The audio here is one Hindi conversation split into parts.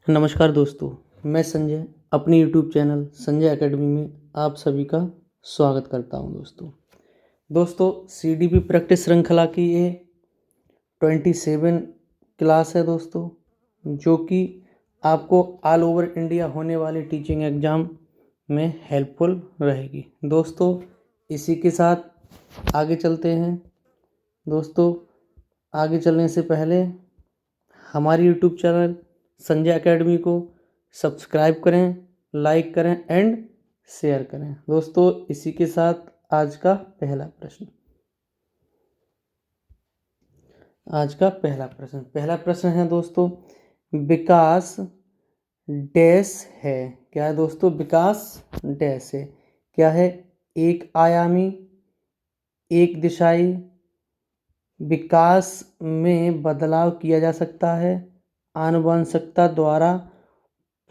नमस्कार दोस्तों, मैं संजय अपनी यूट्यूब चैनल संजय एकेडमी में आप सभी का स्वागत करता हूं। दोस्तों सीडीपी प्रैक्टिस श्रृंखला की ये 27 क्लास है दोस्तों, जो कि आपको ऑल ओवर इंडिया होने वाले टीचिंग एग्ज़ाम में हेल्पफुल रहेगी। दोस्तों इसी के साथ आगे चलते हैं। दोस्तों आगे चलने से पहले हमारी यूट्यूब चैनल संजय एकेडमी को सब्सक्राइब करें, लाइक करें एंड शेयर करें। दोस्तों इसी के साथ आज का पहला प्रश्न है दोस्तों, विकास डैश है। क्या है दोस्तों? विकास डैश है। क्या है? एक आयामी, एक दिशाई, विकास में बदलाव किया जा सकता है, आनुवंशिकता द्वारा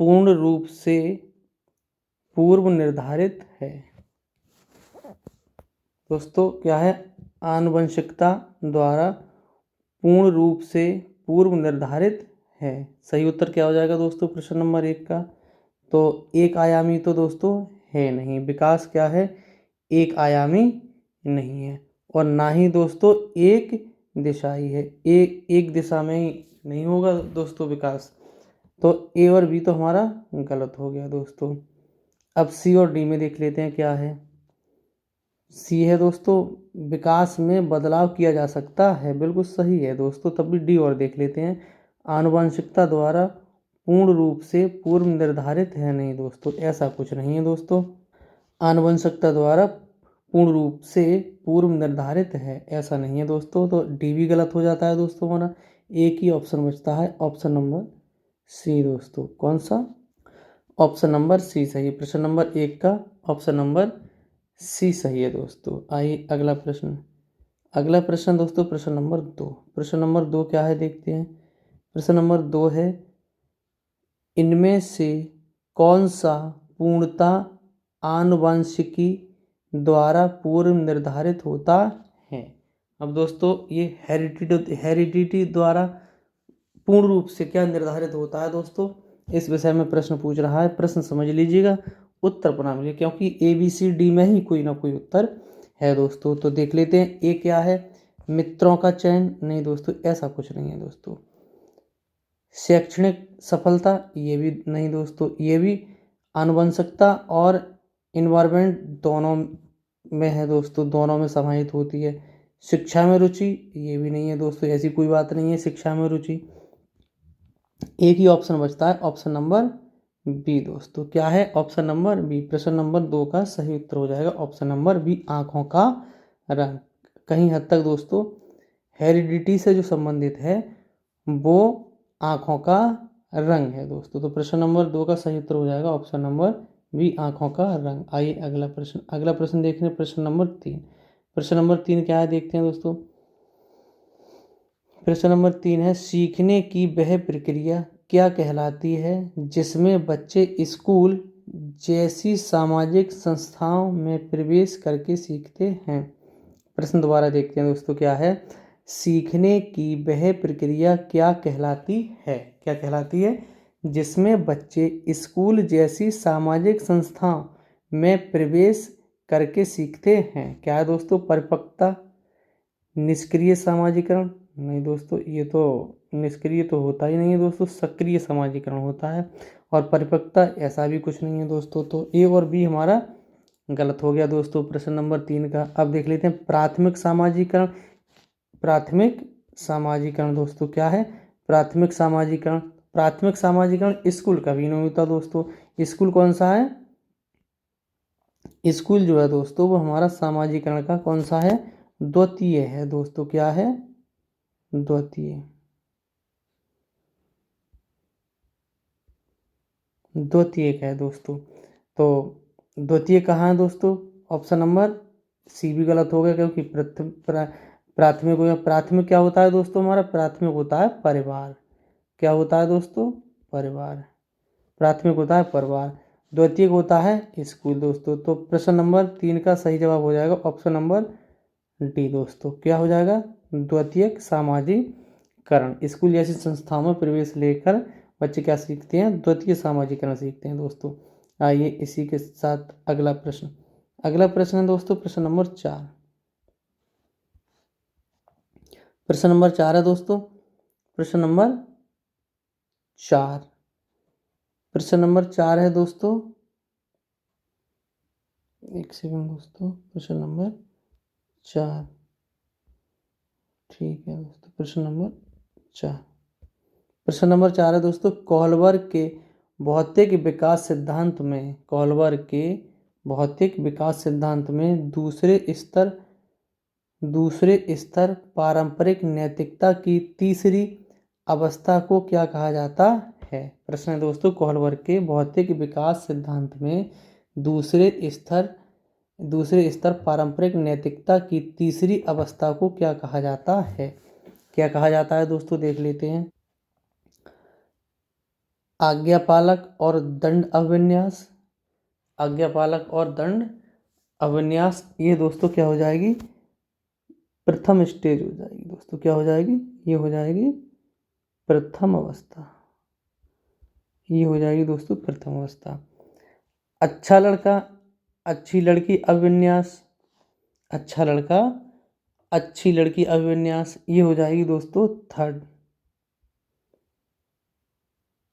पूर्ण रूप से पूर्व निर्धारित है। दोस्तों क्या है? आनुवंशिकता द्वारा पूर्ण रूप से पूर्व निर्धारित है। सही उत्तर क्या हो जाएगा दोस्तों प्रश्न नंबर 1 का? तो एक आयामी तो दोस्तों है नहीं, विकास क्या है? एक आयामी नहीं है, और ना ही दोस्तों एक दिशाई है। एक दिशा में ही नहीं होगा दोस्तों विकास। तो ए और बी तो हमारा गलत हो गया दोस्तों। अब सी और डी में देख लेते हैं क्या है। सी है दोस्तों, विकास में बदलाव किया जा सकता है, बिल्कुल सही है दोस्तों। तब भी डी और देख लेते हैं। आनुवंशिकता द्वारा पूर्ण रूप से पूर्व निर्धारित है, नहीं दोस्तों, ऐसा कुछ नहीं है दोस्तों। आनुवंशिकता द्वारा पूर्ण रूप से पूर्व निर्धारित है, ऐसा नहीं है दोस्तों। तो डी भी गलत हो जाता है दोस्तों हमारा। एक ही ऑप्शन बचता है, ऑप्शन नंबर सी दोस्तों। कौन सा? ऑप्शन नंबर सी सही है। प्रश्न नंबर 1 का ऑप्शन नंबर सी सही है दोस्तों। आइए अगला प्रश्न दोस्तों, प्रश्न नंबर 2। प्रश्न नंबर 2 क्या है देखते हैं। प्रश्न नंबर 2 है, इनमें से कौन सा पूर्णता आनुवंशिकी द्वारा पूर्व निर्धारित होता है। अब दोस्तों ये हेरिडिटी द्वारा पूर्ण रूप से क्या निर्धारित होता है दोस्तों, इस विषय में प्रश्न पूछ रहा है। प्रश्न समझ लीजिएगा, उत्तर बना लीजिए, क्योंकि ए बी सी डी में ही कोई ना कोई उत्तर है दोस्तों। तो देख लेते हैं। ए क्या है? मित्रों का चयन, नहीं दोस्तों, ऐसा कुछ नहीं है दोस्तों। शैक्षणिक सफलता, ये भी नहीं दोस्तों। ये भी आनुवंशिकता और इन्वायरमेंट दोनों में है दोस्तों, दोनों में समाहित होती है। शिक्षा में रुचि, ये भी नहीं है दोस्तों, ऐसी कोई बात नहीं है शिक्षा में रुचि। एक ही ऑप्शन बचता है, ऑप्शन नंबर बी दोस्तों। क्या है? Option number B. प्रश्न नंबर 2 का सही उत्तर हो जाएगा ऑप्शन नंबर बी, आँखों का रंग। कहीं हद तक दोस्तों हेरिडिटी से जो संबंधित है वो आँखों का रंग है दोस्तों। तो प्रश्न नंबर 2 का सही उत्तर हो जाएगा ऑप्शन नंबर बी, आँखों का रंग। आइए अगला प्रश्न देख रहे हैं। प्रश्न नंबर 3। प्रश्न नंबर 3 क्या है देखते हैं दोस्तों। प्रश्न नंबर 3 है, सीखने की वह प्रक्रिया क्या कहलाती है जिसमें बच्चे स्कूल जैसी सामाजिक संस्थाओं में प्रवेश करके सीखते हैं। प्रश्न दोबारा देखते हैं दोस्तों। क्या है? सीखने की वह प्रक्रिया क्या कहलाती है, क्या कहलाती है जिसमें बच्चे स्कूल जैसी सामाजिक संस्थाओं में प्रवेश करके सीखते हैं। क्या है दोस्तों? परिपक्वता, निष्क्रिय सामाजिकरण, नहीं दोस्तों, ये तो निष्क्रिय तो होता ही नहीं है दोस्तों, सक्रिय सामाजिकरण होता है। और परिपक्वता ऐसा भी कुछ नहीं है दोस्तों। तो ए और बी हमारा गलत हो गया दोस्तों प्रश्न नंबर 3 का। अब देख लेते हैं प्राथमिक सामाजिकरण। प्राथमिक सामाजिकरण दोस्तों क्या है? प्राथमिक सामाजिकरण स्कूल का भी नहीं होता दोस्तों। स्कूल कौन सा है? स्कूल जो है दोस्तों वो हमारा सामाजिकरण का कौन सा है? द्वितीय है दोस्तों। क्या है? द्वितीय का है दोस्तों। तो द्वितीय कहाँ है दोस्तों? ऑप्शन नंबर सी भी गलत हो गया, क्योंकि प्राथमिक हो गया। प्राथमिक क्या होता है दोस्तों हमारा? प्राथमिक होता है परिवार। क्या होता है दोस्तों? परिवार। प्राथमिक होता है परिवार, द्वितीय होता है स्कूल दोस्तों। तो प्रश्न नंबर 3 का सही जवाब हो जाएगा ऑप्शन नंबर डी दोस्तों। क्या हो जाएगा? द्वितीयक सामाजिकरण, स्कूल जैसी संस्थाओं में प्रवेश लेकर बच्चे क्या सीखते हैं, द्वितीय सामाजिकरण सीखते हैं दोस्तों। आइए इसी के साथ अगला प्रश्न है दोस्तों प्रश्न नंबर 4। प्रश्न नंबर 4 है दोस्तों, प्रश्न नंबर 4 प्रश्न नंबर 4 है दोस्तों, एक सेकंड दोस्तों, प्रश्न नंबर 4, ठीक है दोस्तों, प्रश्न नंबर 4 है दोस्तों, कोहलबर्ग के भौतिक विकास सिद्धांत में, कोहलबर्ग के भौतिक विकास सिद्धांत में दूसरे स्तर पारंपरिक नैतिकता की तीसरी अवस्था को क्या कहा जाता है। प्रश्न है दोस्तों, कोहलबर्ग के भौतिक विकास सिद्धांत में दूसरे स्तर पारंपरिक नैतिकता की तीसरी अवस्था को क्या कहा जाता है। क्या कहा जाता है दोस्तों, देख लेते हैं। आज्ञापालक और दंड अभिन्यास, आज्ञापालक और दंड अभिन्यास, ये दोस्तों क्या हो जाएगी, प्रथम स्टेज हो जाएगी दोस्तों। क्या हो जाएगी, ये हो जाएगी प्रथम अवस्था, ये हो जाएगी दोस्तों प्रथम अवस्था। अच्छा लड़का अच्छी लड़की अभिन्यास, अच्छा लड़का अच्छी लड़की अभिन्यास, ये हो जाएगी दोस्तों थर्ड।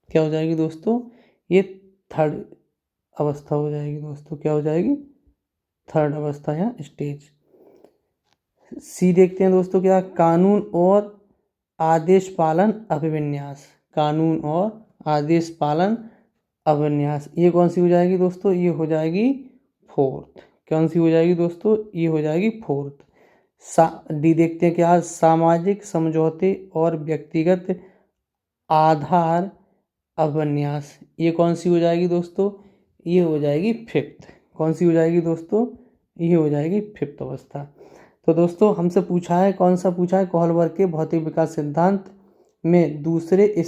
क्या हो जाएगी दोस्तों, ये थर्ड अवस्था हो जाएगी दोस्तों। क्या हो जाएगी, थर्ड अवस्था या स्टेज। सी देखते हैं दोस्तों, क्या कानून और आदेश पालन अभिविन्यास, कानून और आदेश पालन अभिविन्यास, ये कौन सी हो जाएगी दोस्तों, ये हो जाएगी फोर्थ। कौन सी हो जाएगी दोस्तों, ये हो जाएगी फोर्थ। डी देखते हैं, क्या सामाजिक समझौते और व्यक्तिगत आधार अभिविन्यास, ये कौन सी हो जाएगी दोस्तों, ये हो जाएगी फिफ्थ। कौन सी हो जाएगी दोस्तों, ये हो जाएगी फिफ्थ अवस्था। तो दोस्तों हमसे पूछा है, कौन सा पूछा है, कोहलबर्ग के भौतिक विकास सिद्धांत में दूसरे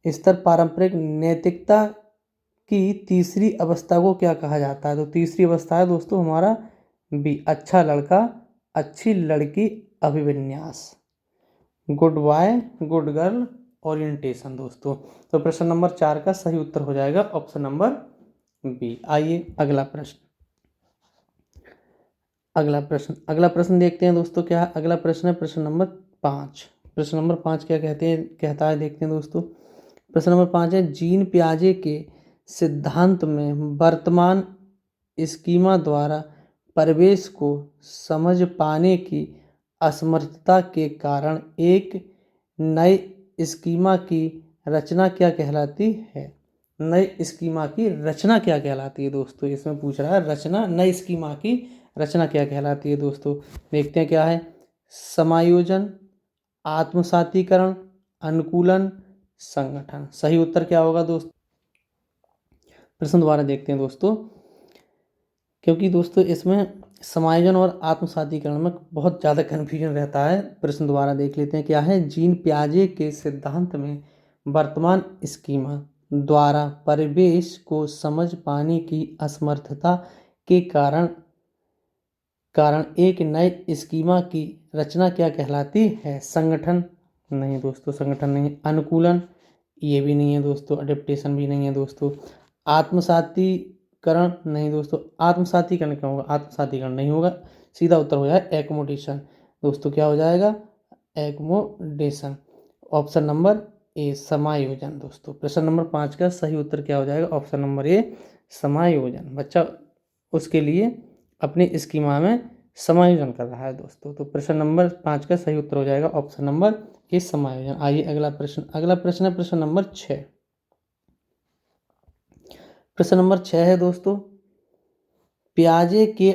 स्तर पारंपरिक नैतिकता की तीसरी अवस्था को क्या कहा जाता है। तो तीसरी अवस्था है दोस्तों हमारा बी, अच्छा लड़का अच्छी लड़की अभिविन्यास, good boy good girl orientation दोस्तों। तो प्रश्न नंबर 4 का सही उत्तर हो जाएगा ऑप्शन नंबर बी। आइए अगला प्रश्न देखते हैं दोस्तों। क्या अगला प्रश्न है, प्रश्न नंबर 5। प्रश्न नंबर 5 क्या कहता है देखते हैं दोस्तों। प्रश्न नंबर 5 है, जीन पियाजे के सिद्धांत में वर्तमान स्कीमा द्वारा परिवेश को समझ पाने की असमर्थता के कारण एक नए स्कीमा की रचना क्या कहलाती है। नए स्कीमा की रचना क्या कहलाती है दोस्तों, इसमें पूछ रहा है रचना, नई स्कीमा की रचना क्या कहलाती है दोस्तों। देखते हैं क्या है, समायोजन, आत्मसातीकरण, अनुकूलन, संगठन। सही उत्तर क्या होगा दोस्तों, प्रश्न दोबारा देखते हैं दोस्तों, क्योंकि दोस्तों इसमें समायोजन और आत्मसातीकरण में बहुत ज़्यादा कन्फ्यूजन रहता है। प्रश्न दोबारा देख लेते हैं। क्या है, जीन पियाजे के सिद्धांत में वर्तमान स्कीमा द्वारा परिवेश को समझ पाने की असमर्थता के कारण एक नए स्कीमा की रचना क्या कहलाती है। संगठन नहीं दोस्तों, संगठन नहीं। अनुकूलन ये भी नहीं है दोस्तों, अडेप्टेशन भी नहीं है दोस्तों। आत्मसातीकरण नहीं दोस्तों, आत्मसातीकरण क्या होगा, आत्मसातीकरण नहीं होगा। सीधा उत्तर हो जाएगा एक्मोडेशन दोस्तों। क्या हो जाएगा, एक्मोडेशन। ऑप्शन नंबर ए समायोजन दोस्तों। प्रश्न नंबर 5 का सही उत्तर क्या हो जाएगा, ऑप्शन नंबर ए समायोजन। बच्चा उसके लिए अपनी स्कीमा में समायोजन कर रहा है दोस्तों। तो प्रश्न नंबर 5 का सही उत्तर हो जाएगा ऑप्शन नंबर ए समायोजन। आइए अगला प्रश्न है प्रश्न नंबर 6। प्रश्न नंबर 6 है दोस्तों, पियाजे के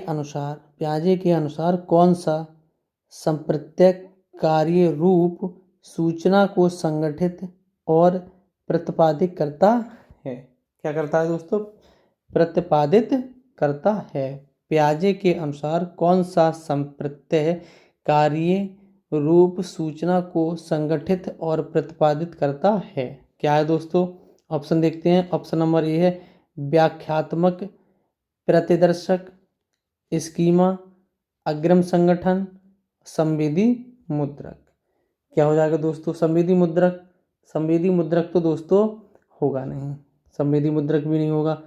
अनुसार कौन सा संप्रत्यक कार्य रूप सूचना को संगठित और प्रतिपादित करता है। क्या करता है दोस्तों, प्रतिपादित करता है। पियाजे के अनुसार कौन सा संप्रत्यय कार्य रूप सूचना को संगठित और प्रतिपादित करता है। क्या है दोस्तों, ऑप्शन देखते हैं। ऑप्शन नंबर ए है व्याख्यात्मक प्रतिदर्शक, स्कीमा, अग्रिम संगठन, संवेदी मुद्रक। क्या हो जाएगा दोस्तों, संवेदी मुद्रक। संवेदी मुद्रक तो दोस्तों होगा नहीं, संवेदी मुद्रक भी नहीं होगा।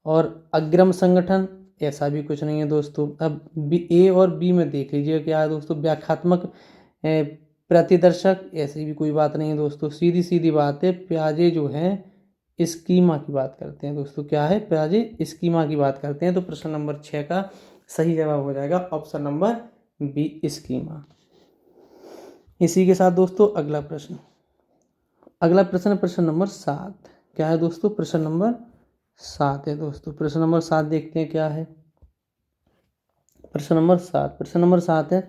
और अग्रम संगठन, ऐसा भी कुछ नहीं है दोस्तों। अब ए और बी में देख लीजिए क्या है दोस्तों, व्याख्यात्मक प्रतिदर्शक, ऐसी भी कोई बात नहीं है दोस्तों। सीधी सीधी बात है, प्याजे जो है स्कीमा की बात करते हैं दोस्तों। क्या है, प्याजे स्कीमा की बात करते हैं। तो प्रश्न नंबर 6 का सही जवाब हो जाएगा ऑप्शन नंबर बी, स्कीमा। इसी के साथ दोस्तों अगला प्रश्न, प्रश्न नंबर 7। क्या है दोस्तों, प्रश्न नंबर 7 है दोस्तों। प्रश्न नंबर 7 देखते हैं क्या है। प्रश्न नंबर 7 है,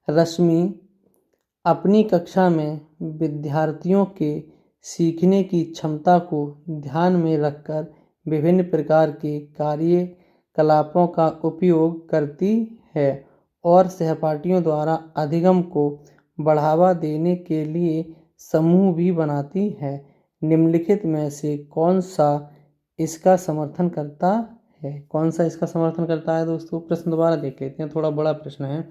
रश्मि अपनी कक्षा में विद्यार्थियों के सीखने की क्षमता को ध्यान में रखकर विभिन्न प्रकार के कार्यकलापों का उपयोग करती है और सहपाठियों द्वारा अधिगम को बढ़ावा देने के लिए समूह भी बनाती है। निम्नलिखित में से कौन सा इसका समर्थन करता है? कौन सा इसका समर्थन करता है दोस्तों? प्रश्न दोबारा देख लेते हैं, थोड़ा बड़ा प्रश्न है।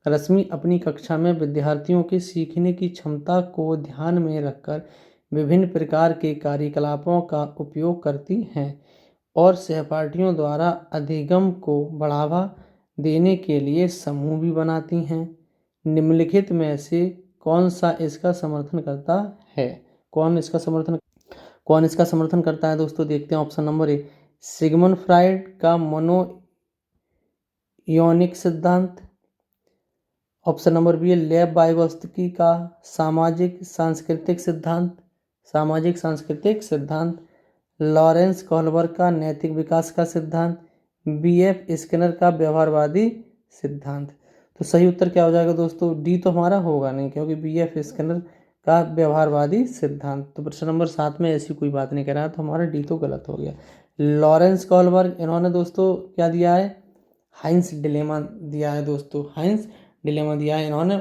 रश्मि अपनी कक्षा में विद्यार्थियों के सीखने की क्षमता को ध्यान में रखकर विभिन्न प्रकार के कार्यकलापों का उपयोग करती हैं और सहपाठियों द्वारा अधिगम को बढ़ावा देने के लिए समूह भी बनाती हैं। निम्नलिखित में से कौन सा इसका समर्थन करता है? कौन इसका समर्थन करता है दोस्तों? देखते हैं option number A, Sigmund Freud का मोनोयोनिक सिद्धांत। ऑप्शन नंबर बी है लेव वाइगोत्स्की का सामाजिक सांस्कृतिक सिद्धांत। लॉरेंस कोहलबर्ग का नैतिक विकास का सिद्धांत। बी.एफ. स्किनर का व्यवहारवादी सिद्धांत। तो सही उत्तर क्या हो जाएगा दोस्तों? डी तो हमारा होगा नहीं, क्योंकि बी.एफ. स्किनर का व्यवहारवादी सिद्धांत। तो प्रश्न नंबर 7 में ऐसी कोई बात नहीं कर रहा, तो हमारा डी तो गलत हो गया। लॉरेंस कोहलबर्ग, इन्होंने दोस्तों क्या दिया है? हाइंस डिलेमा दिया है दोस्तों, हाइंस डिलेमा दिया है इन्होंने,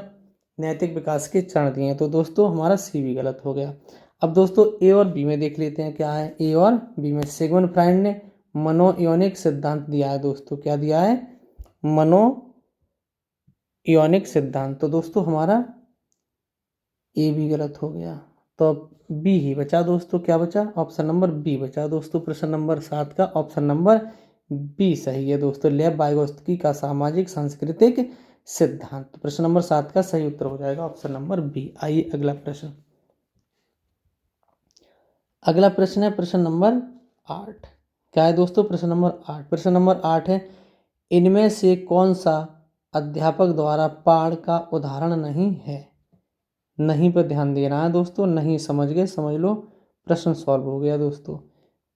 नैतिक विकास के चरण दिए हैं। तो दोस्तों हमारा सी भी गलत हो गया। अब दोस्तों ए और बी में देख लेते हैं क्या है। ए और बी में सिगमंड फ्राइड ने मनोयोनिक सिद्धांत दिया है दोस्तों। क्या दिया है? मनोयोनिक सिद्धांत। तो दोस्तों हमारा ए भी गलत हो गया, तो बी ही बचा दोस्तों। क्या बचा? ऑप्शन नंबर बी बचा दोस्तों। प्रश्न नंबर 7 का ऑप्शन नंबर बी सही है दोस्तों, लेव वाइगोत्स्की का सामाजिक सांस्कृतिक सिद्धांत। प्रश्न नंबर 7 का सही उत्तर हो जाएगा ऑप्शन नंबर बी। आइए अगला प्रश्न है प्रश्न नंबर 8। क्या है दोस्तों? प्रश्न नंबर 8 है, इनमें से कौन सा अध्यापक द्वारा पाठ का उदाहरण नहीं है? नहीं पर ध्यान देना है दोस्तों। नहीं समझ गए, समझ लो, प्रश्न सॉल्व हो गया दोस्तों,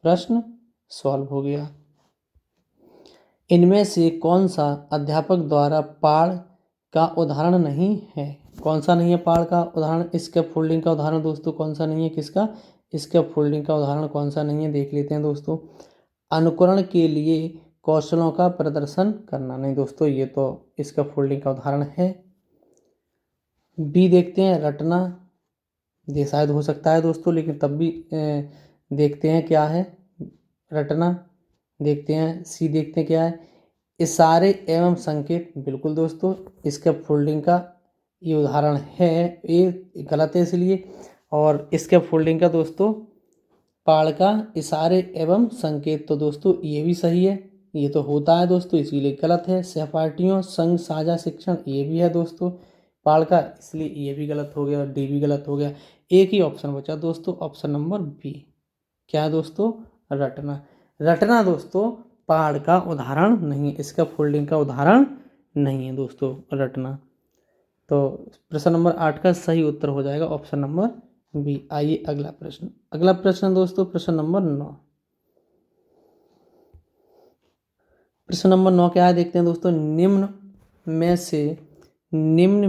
प्रश्न सॉल्व हो गया। इनमें से कौन सा अध्यापक द्वारा पाठ का उदाहरण नहीं है? कौन सा नहीं है पाठ का उदाहरण? स्कैफोल्डिंग का उदाहरण दोस्तों कौन सा नहीं है? किसका? स्कैफोल्डिंग का उदाहरण कौन सा नहीं है? देख लेते हैं दोस्तों। अनुकरण के लिए कौशलों का प्रदर्शन करना, नहीं दोस्तों, ये तो स्कैफोल्डिंग का उदाहरण है। बी देखते हैं, रटना, ये शायद हो सकता है दोस्तों, लेकिन तब भी देखते हैं क्या है, रटना देखते हैं। सी देखते हैं क्या है, इशारे एवं संकेत। बिल्कुल दोस्तों, स्कैफोल्डिंग का ये उदाहरण है, ये गलत है इसलिए। और स्कैफोल्डिंग का दोस्तों पाठ का इशारे एवं संकेत, तो दोस्तों ये भी सही है, ये तो होता है दोस्तों, इसीलिए गलत है। सहपाठियों संग साझा शिक्षण, ये भी है दोस्तों पाठ का, इसलिए ये भी गलत हो गया और डी भी गलत हो गया। एक ही ऑप्शन बचा दोस्तों, ऑप्शन नंबर बी। क्या है दोस्तों? रटना दोस्तों पाठ का उदाहरण नहीं है, इसका फोल्डिंग का उदाहरण नहीं है दोस्तों रटना। तो प्रश्न नंबर 8 का सही उत्तर हो जाएगा ऑप्शन नंबर बी। आइए अगला प्रश्न दोस्तों, प्रश्न नंबर 9। प्रश्न नंबर 9 क्या है देखते हैं दोस्तों। निम्न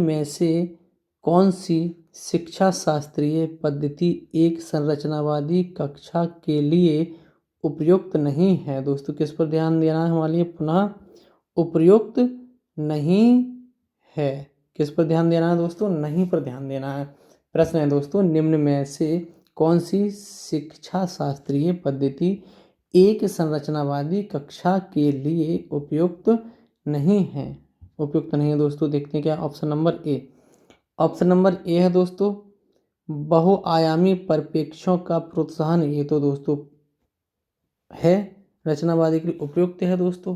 में से कौन सी शिक्षा शास्त्रीय पद्धति एक संरचनावादी कक्षा के लिए उपयुक्त नहीं है? दोस्तों किस पर ध्यान देना है हमारे लिए? पुनः उपयुक्त नहीं है, किस पर ध्यान देना है दोस्तों? नहीं पर ध्यान देना है। प्रश्न है दोस्तों, निम्न में से कौन सी शिक्षा शास्त्रीय पद्धति एक संरचनावादी कक्षा के लिए उपयुक्त नहीं है? दोस्तों देखते हैं क्या option number A. Option number A है दोस्तों बहुआयामी परिप्रेक्ष्यों का प्रोत्साहन, ये तो दोस्तों है रचनावादी के लिए उपयुक्त है दोस्तों।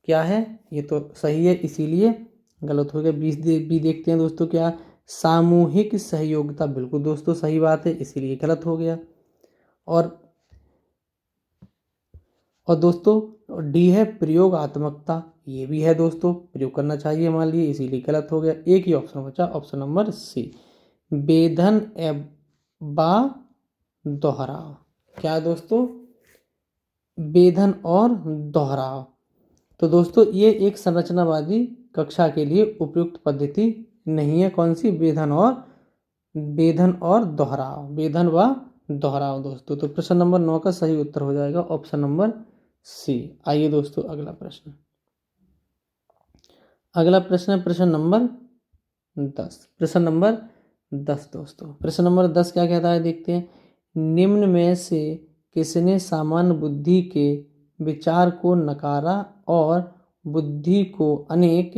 क्या है, ये तो सही है, इसीलिए गलत हो गया। बी देखते हैं दोस्तों, क्या सामूहिक सहयोगिता, बिल्कुल दोस्तों सही बात है, इसीलिए गलत हो गया। और दोस्तों डी है प्रयोगात्मकता, ये भी है दोस्तों, प्रयोग करना चाहिए हमारे लिए, इसीलिए गलत हो गया। एक ही ऑप्शन बचा, ऑप्शन नंबर सी, वेधन बा दोहराव। क्या है दोस्तों, वेधन और दोहराव। तो दोस्तों ये एक संरचनावादी कक्षा के लिए उपयुक्त पद्धति नहीं है। कौन सी, वेधन और दोहराव, वेधन व दोहराव दोस्तों। तो प्रश्न नंबर 9 का सही उत्तर हो जाएगा ऑप्शन नंबर सी। आइए दोस्तों अगला प्रश्न, अगला प्रश्न है प्रश्न नंबर 10। प्रश्न नंबर 10 दोस्तों, प्रश्न नंबर 10 क्या कहता है देखते हैं। निम्न में से किसने सामान्य बुद्धि के विचार को नकारा और बुद्धि को अनेक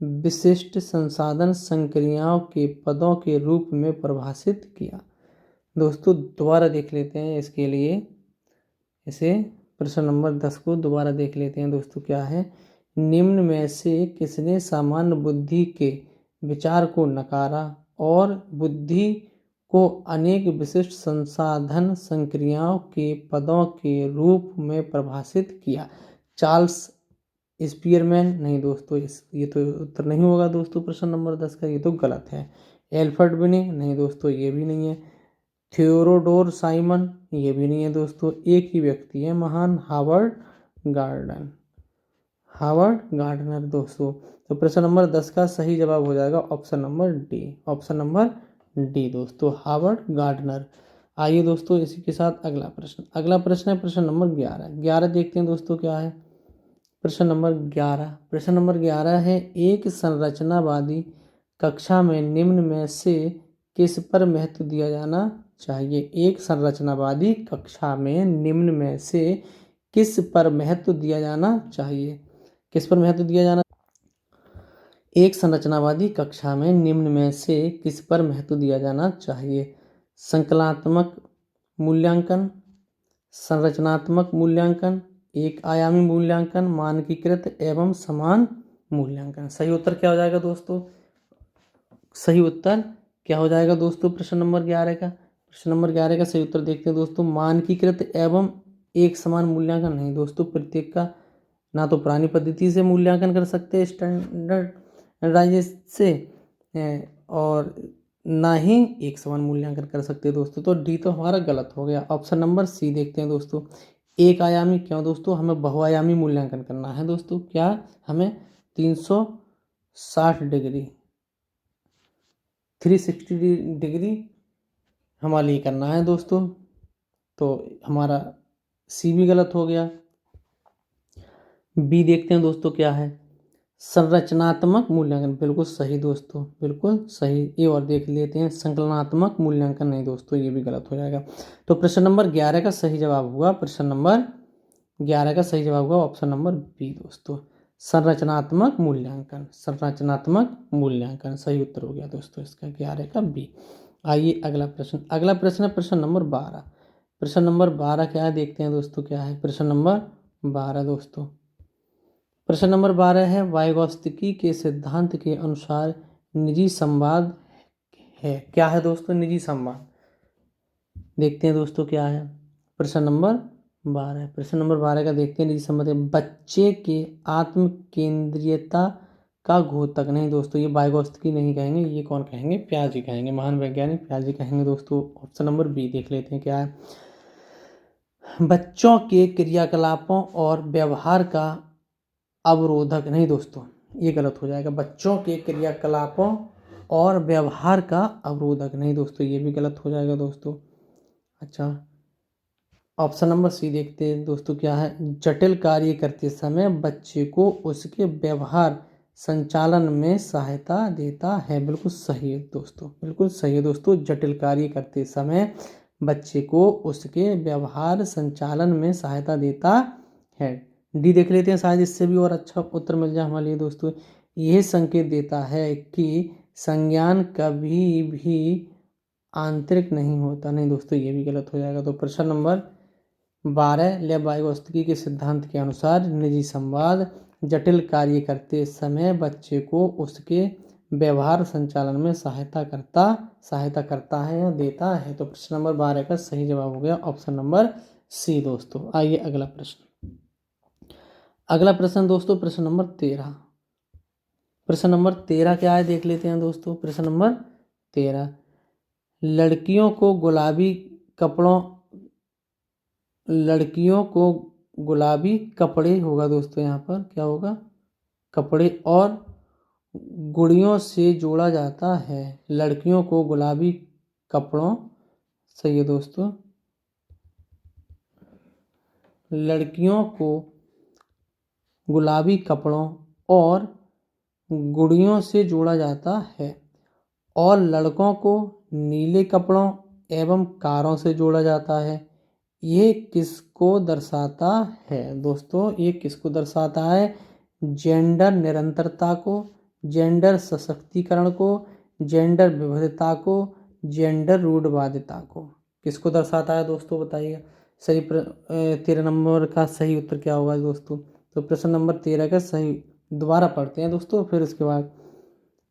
विशिष्ट संसाधन संक्रियाओं के पदों के रूप में परिभाषित किया। दोस्तों दोबारा देख लेते हैं इसके लिए, इसे प्रश्न नंबर 10 को दोबारा देख लेते हैं दोस्तों। क्या है, निम्न में से किसने सामान्य बुद्धि के विचार को नकारा और बुद्धि को अनेक विशिष्ट संसाधन संक्रियाओं के पदों के रूप में परिभाषित किया। चार्ल्स स्पीयरमैन, नहीं दोस्तों ये तो उत्तर नहीं होगा दोस्तों प्रश्न नंबर 10 का, ये तो गलत है। एल्फ्रेड बिने, नहीं दोस्तों ये भी नहीं है। थियोडोर साइमन, ये भी नहीं है दोस्तों। एक ही व्यक्ति है महान, हावर्ड गार्डनर दोस्तों। तो प्रश्न नंबर 10 का सही जवाब हो जाएगा option number D, option number D दोस्तों, हावर्ड गार्डनर। आइए दोस्तों इसी के साथ अगला प्रश्न, अगला प्रश्न है प्रश्न नंबर 11 देखते हैं दोस्तों। क्या है, प्रश्न नंबर 11, प्रश्न नंबर 11 है, एक संरचनावादी कक्षा में निम्न में से किस पर महत्व दिया जाना चाहिए। एक संरचनावादी कक्षा में निम्न में से किस पर महत्व दिया जाना चाहिए, किस पर महत्व दिया जाना, एक संरचनावादी कक्षा में निम्न में से किस पर महत्व दिया जाना चाहिए। संकलनात्मक मूल्यांकन, संरचनात्मक मूल्यांकन, एक आयामी मूल्यांकन, मानकीकृत एवं समान मूल्यांकन। सही उत्तर क्या हो जाएगा दोस्तों, सही उत्तर क्या हो जाएगा दोस्तों प्रश्न नंबर 11 का। प्रश्न नंबर 11 का सही उत्तर देखते हैं दोस्तों, मानकीकृत एवं एक समान मूल्यांकन नहीं दोस्तों, प्रत्येक का ना तो पुरानी पद्धति से मूल्यांकन कर सकते हैं स्टैंडर्डाइज से, और ना ही एक समान मूल्यांकन कर सकते हैं दोस्तों। तो डी तो हमारा गलत हो गया। ऑप्शन नंबर सी देखते हैं दोस्तों, एक आयामी। क्यों दोस्तों, हमें बहुआयामी मूल्यांकन करना है दोस्तों। क्या, हमें 360 डिग्री 360 डिग्री हमारे लिए करना है दोस्तों। तो हमारा सी भी गलत हो गया। बी देखते हैं दोस्तों, क्या है, संरचनात्मक मूल्यांकन, बिल्कुल सही दोस्तों, बिल्कुल सही। ये और देख लेते हैं, संकलनात्मक मूल्यांकन नहीं दोस्तों, ये भी गलत हो जाएगा। तो प्रश्न नंबर 11 का सही जवाब हुआ, प्रश्न नंबर 11 का सही जवाब हुआ ऑप्शन नंबर बी दोस्तों, संरचनात्मक मूल्यांकन, संरचनात्मक मूल्यांकन सही उत्तर हो गया दोस्तों इसका 11 का बी। आइए अगला प्रश्न, अगला प्रश्न है प्रश्न नंबर 12। प्रश्न नंबर 12 क्या है देखते हैं दोस्तों। क्या है, प्रश्न नंबर 12 दोस्तों, प्रश्न नंबर 12 है, वाइगोत्स्की के सिद्धांत के अनुसार निजी संवाद है। क्या है दोस्तों, निजी संवाद। देखते हैं दोस्तों क्या है, प्रश्न नंबर 12, प्रश्न नंबर 12 का देखते हैं, निजी संवाद, बच्चे के आत्म केंद्रीयता का घोतक नहीं दोस्तों, ये वाइगोत्स्की नहीं कहेंगे, ये कौन कहेंगे, पियाजे कहेंगे, महान वैज्ञानिक पियाजे कहेंगे दोस्तों। ऑप्शन नंबर बी देख लेते हैं। क्या है, बच्चों के क्रियाकलापों और व्यवहार का अवरोधक नहीं दोस्तों, ये गलत हो जाएगा। बच्चों के क्रियाकलापों और व्यवहार का अवरोधक नहीं दोस्तों, ये भी गलत हो जाएगा दोस्तों। अच्छा, ऑप्शन नंबर सी देखते हैं दोस्तों। क्या है, जटिल कार्य करते समय बच्चे को उसके व्यवहार संचालन में सहायता देता है। बिल्कुल सही है दोस्तों, बिल्कुल सही है दोस्तों, जटिल कार्य करते समय बच्चे को उसके व्यवहार संचालन में सहायता देता है। डी देख लेते हैं, शायद इससे भी और अच्छा उत्तर मिल जाए हमारे लिए दोस्तों। यह संकेत देता है कि संज्ञान कभी भी आंतरिक नहीं होता। नहीं दोस्तों, ये भी गलत हो जाएगा। तो प्रश्न नंबर 12, लेव वाइगोत्स्की के सिद्धांत के अनुसार निजी संवाद जटिल कार्य करते समय बच्चे को उसके व्यवहार संचालन में सहायता करता है या देता है। तो प्रश्न नंबर 12 का सही जवाब हो गया ऑप्शन नंबर सी दोस्तों। आइए अगला प्रश्न। अगला प्रश्न दोस्तों प्रश्न नंबर 13। प्रश्न नंबर 13 क्या है देख लेते हैं दोस्तों। प्रश्न नंबर 13, लड़कियों को गुलाबी कपड़े होगा दोस्तों, यहाँ पर क्या होगा, कपड़े और गुड़ियों से जोड़ा जाता है। लड़कियों को गुलाबी कपड़ों, सही है दोस्तों, लड़कियों को गुलाबी कपड़ों और गुड़ियों से जोड़ा जाता है और लड़कों को नीले कपड़ों एवं कारों से जोड़ा जाता है। ये किसको दर्शाता है दोस्तों? ये किसको दर्शाता है? जेंडर निरंतरता को, जेंडर सशक्तिकरण को, जेंडर विविधता को, जेंडर रूढ़वादिता को। किसको दर्शाता है दोस्तों बताइए। सही 13 नंबर का सही उत्तर क्या होगा दोस्तों? तो प्रश्न नंबर 13 का सही, दोबारा पढ़ते हैं दोस्तों, फिर उसके बाद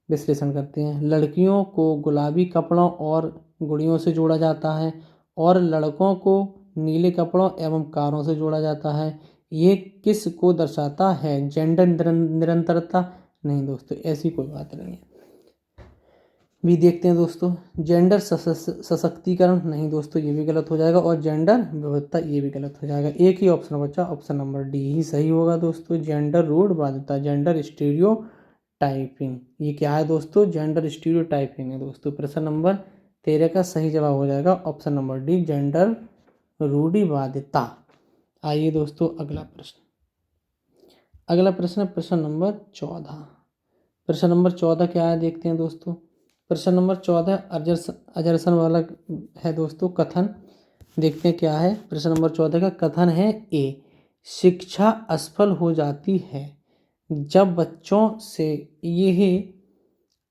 विश्लेषण करते हैं। लड़कियों को गुलाबी कपड़ों और गुड़ियों से जोड़ा जाता है और लड़कों को नीले कपड़ों एवं कारों से जोड़ा जाता है। ये किस को दर्शाता है? जेंडर निरंतरता? नहीं दोस्तों, ऐसी कोई बात नहीं है। भी देखते हैं दोस्तों। जेंडर सशक्तिकरण? नहीं दोस्तों, ये भी गलत हो जाएगा। और जेंडर विविधता? ये भी गलत हो जाएगा। एक ही ऑप्शन बचा, ऑप्शन नंबर डी ही सही होगा दोस्तों। जेंडर रूढ़वादिता, जेंडर स्टीरियोटाइपिंग। ये क्या है दोस्तों? जेंडर स्टीरियोटाइपिंग है दोस्तों। प्रश्न नंबर 13 का सही जवाब हो जाएगा ऑप्शन नंबर डी, जेंडर रूढ़िवादिता। आइए दोस्तों अगला प्रश्न। अगला प्रश्न प्रश्न नंबर 14। प्रश्न नंबर 14 क्या है देखते हैं दोस्तों। प्रश्न नंबर 14 अजरसन वाला है दोस्तों। कथन देखते हैं क्या है। प्रश्न नंबर 14 का कथन है ए, शिक्षा असफल हो जाती है जब बच्चों से यह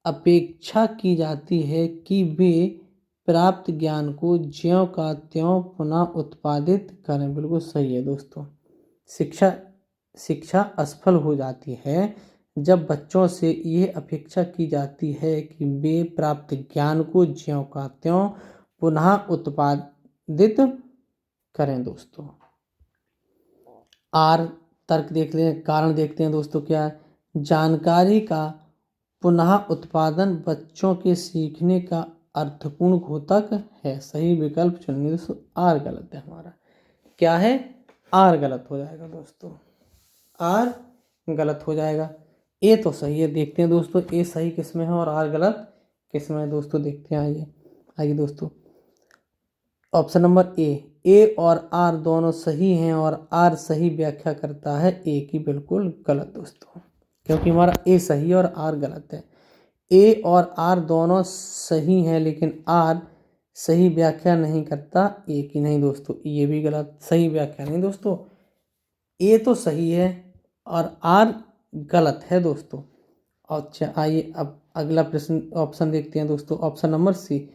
अपेक्षा की जाती है कि वे प्राप्त ज्ञान को ज्यों का त्यों पुनः उत्पादित करें। बिल्कुल सही है दोस्तों। शिक्षा असफल हो जाती है जब बच्चों से यह अपेक्षा की जाती है कि वे प्राप्त ज्ञान को ज्यों का त्यों पुनः उत्पादित करें दोस्तों। आर तर्क देख लें, कारण देखते हैं दोस्तों क्या है। जानकारी का पुनः उत्पादन बच्चों के सीखने का अर्थपूर्ण घोतक है। सही विकल्प चुनिए दोस्तों। आर गलत है हमारा। क्या है? आर गलत हो जाएगा दोस्तों। आर गलत हो जाएगा। ए तो सही है। देखते हैं दोस्तों ए सही किस में है और आर गलत किस में है दोस्तों। देखते हैं। आइए दोस्तों, ऑप्शन नंबर ए और आर दोनों सही हैं और आर सही व्याख्या करता है ए की। बिल्कुल गलत दोस्तों, क्योंकि हमारा ए सही है और आर गलत है। ए और आर दोनों सही हैं लेकिन आर सही व्याख्या नहीं करता ए की। नहीं दोस्तों, ये भी गलत, सही व्याख्या नहीं दोस्तों। ए तो सही है और आर गलत है दोस्तों। अच्छा आइए अब अगला प्रश्न ऑप्शन देखते हैं दोस्तों। ऑप्शन नंबर सी,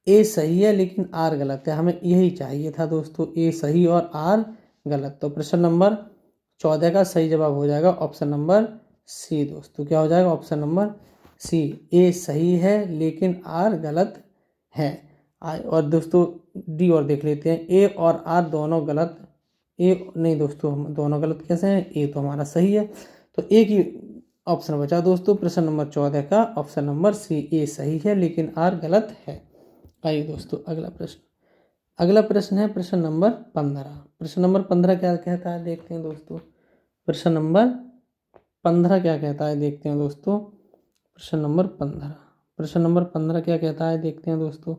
ए सही है लेकिन आर गलत है। हमें यही चाहिए था दोस्तों, ए सही और आर गलत। तो प्रश्न नंबर 14 का सही जवाब हो जाएगा ऑप्शन नंबर सी दोस्तों। क्या हो जाएगा? ऑप्शन नंबर सी, ए सही है लेकिन आर गलत है। और दोस्तों डी और देख लेते हैं। ए और आर दोनों गलत। ए नहीं दोस्तों, हम दोनों गलत कैसे हैं? ए तो हमारा सही है। तो एक ही ऑप्शन बचा दोस्तों प्रश्न नंबर 14 का, ऑप्शन नंबर सी, ए सही है लेकिन आर गलत है। आइए दोस्तों अगला प्रश्न। अगला प्रश्न है प्रश्न नंबर 15। प्रश्न नंबर 15 क्या कहता है देखते हैं दोस्तों। प्रश्न नंबर 15 क्या कहता है देखते हैं दोस्तों। प्रश्न नंबर 15, प्रश्न नंबर 15 क्या कहता है देखते हैं दोस्तों।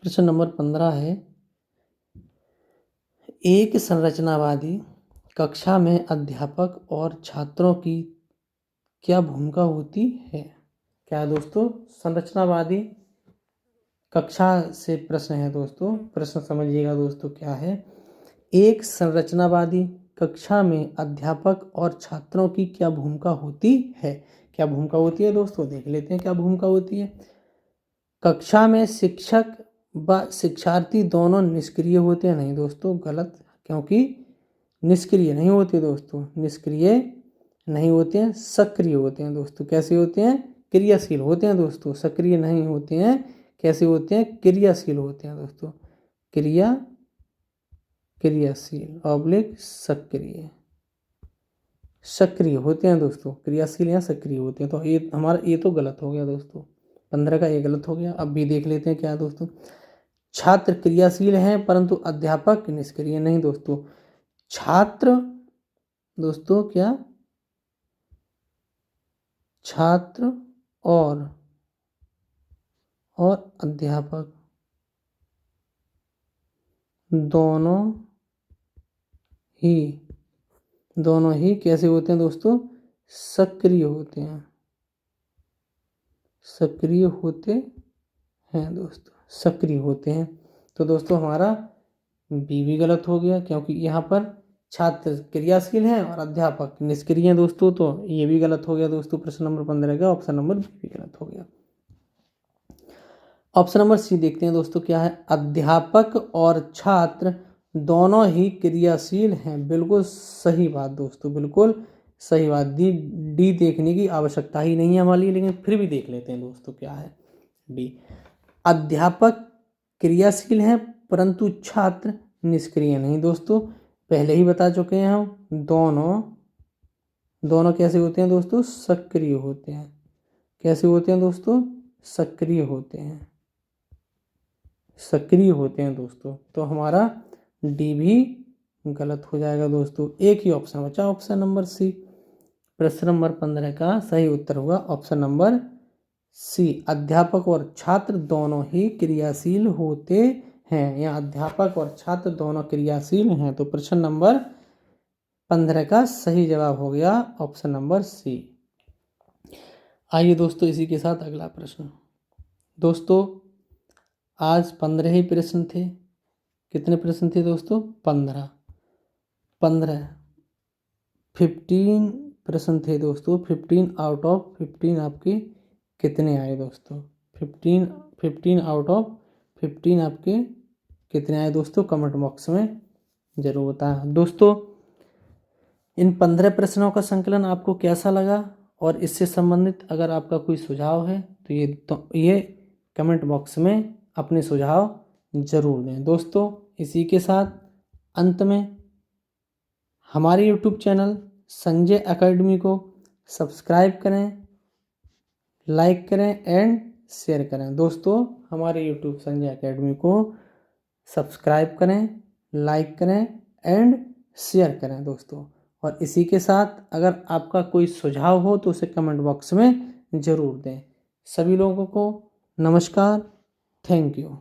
प्रश्न नंबर 15 है, एक संरचनावादी कक्षा में अध्यापक और छात्रों की क्या भूमिका होती है? क्या है दोस्तों? संरचनावादी कक्षा से प्रश्न है दोस्तों। प्रश्न समझिएगा दोस्तों क्या है। एक संरचनावादी कक्षा में अध्यापक और छात्रों की क्या भूमिका होती है? क्या भूमिका होती है दोस्तों, देख लेते हैं क्या भूमिका होती है। कक्षा में शिक्षक व शिक्षार्थी दोनों निष्क्रिय होते हैं, नहीं दोस्तों गलत, क्योंकि निष्क्रिय नहीं होते दोस्तों, निष्क्रिय नहीं होते हैं, सक्रिय होते हैं दोस्तों। कैसे होते हैं, क्रियाशील होते हैं दोस्तों, सक्रिय नहीं होते हैं। कैसे होते हैं, क्रियाशील होते हैं दोस्तों, क्रियाशील ऑब्लिक सक्रिय, सक्रिय होते हैं दोस्तों, क्रियाशील या सक्रिय होते हैं। तो ये हमारा ये तो गलत हो गया दोस्तों, 15 का ये गलत हो गया। अब भी देख लेते हैं क्या है दोस्तों। छात्र क्रियाशील हैं परंतु अध्यापक निष्क्रिय नहीं दोस्तों। छात्र दोस्तों क्या, छात्र और अध्यापक दोनों ही कैसे होते हैं दोस्तों, सक्रिय होते हैं, सक्रिय होते हैं दोस्तों, सक्रिय होते हैं। तो दोस्तों हमारा बी भी गलत हो गया, क्योंकि यहाँ पर छात्र क्रियाशील हैं और अध्यापक निष्क्रिय हैं दोस्तों, तो ये भी गलत हो गया दोस्तों। प्रश्न नंबर 15 का ऑप्शन नंबर बी भी गलत हो गया। ऑप्शन नंबर सी देखते हैं दोस्तों क्या है। अध्यापक और छात्र दोनों ही क्रियाशील हैं, बिल्कुल सही बात दोस्तों, बिल्कुल सही बात। डी देखने की आवश्यकता ही नहीं है हमारी, लेकिन फिर भी देख लेते हैं दोस्तों क्या है डी। अध्यापक क्रियाशील हैं परंतु छात्र निष्क्रिय नहीं दोस्तों, पहले ही बता चुके हैं हम। दोनों कैसे होते हैं दोस्तों, सक्रिय होते हैं। कैसे होते हैं दोस्तों, सक्रिय होते हैं, सक्रिय होते हैं दोस्तों। तो हमारा डी भी गलत हो जाएगा दोस्तों। एक ही ऑप्शन बचा, ऑप्शन नंबर सी। प्रश्न नंबर 15 का सही उत्तर होगा ऑप्शन नंबर सी। अध्यापक और छात्र दोनों ही क्रियाशील होते हैं, या अध्यापक और छात्र दोनों क्रियाशील हैं। तो प्रश्न नंबर 15 का सही जवाब हो गया ऑप्शन नंबर सी। आइए दोस्तों इसी के साथ अगला प्रश्न। दोस्तों आज 15 ही प्रश्न थे। कितने प्रश्न थे दोस्तों, 15 15 प्रश्न थे दोस्तों। 15 आउट ऑफ 15 आपके कितने आए दोस्तों, 15 आउट ऑफ 15 आपके कितने आए दोस्तों, कमेंट बॉक्स में जरूर बताएं दोस्तों। इन 15 प्रश्नों का संकलन आपको कैसा लगा, और इससे संबंधित अगर आपका कोई सुझाव है तो ये कमेंट बॉक्स में अपने सुझाव जरूर दें दोस्तों। इसी के साथ अंत में हमारे YouTube चैनल संजय एकेडमी को सब्सक्राइब करें, लाइक करें एंड शेयर करें दोस्तों। हमारे YouTube संजय एकेडमी को सब्सक्राइब करें, लाइक करें एंड शेयर करें दोस्तों। और इसी के साथ अगर आपका कोई सुझाव हो तो उसे कमेंट बॉक्स में ज़रूर दें। सभी लोगों को नमस्कार, थैंक यू।